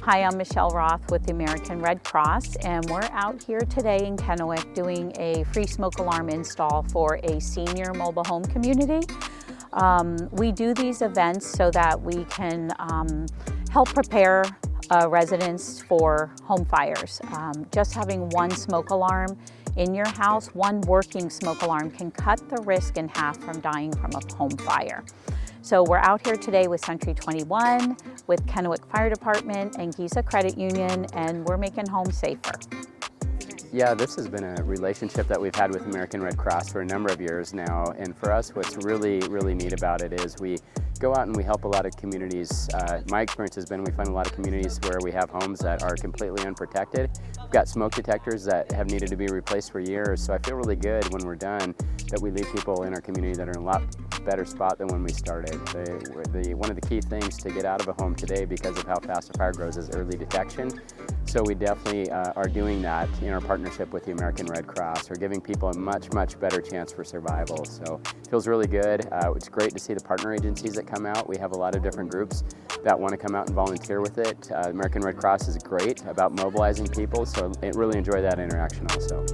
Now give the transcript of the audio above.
Hi, I'm Michelle Roth with the American Red Cross, and we're out here today in Kennewick doing a free smoke alarm install for a senior mobile home community. We do these events so that we can help prepare residents for home fires. Just having one smoke alarm in your house, one working smoke alarm, can cut the risk in half from dying from a home fire. So we're out here today with C21, with Kennewick Fire Department and Giza Credit Union, and we're making homes safer. Yeah, this has been a relationship that we've had with American Red Cross for a number of years now, and for us what's really neat about it is we go out and we help a lot of communities. My experience has been we find a lot of communities where we have homes that are completely unprotected. We've got smoke detectors that have needed to be replaced for years, so I feel really good when we're done that we leave people in our community that are in a lot better spot than when we started. One of the key things to get out of a home today because of how fast a fire grows is early detection. So we definitely are doing that in our partnership with the American Red Cross. We're giving people a much better chance for survival. So it feels really good. It's great to see the partner agencies that come out. We have a lot of different groups that want to come out and volunteer with it. American Red Cross is great about mobilizing people, so I really enjoy that interaction also.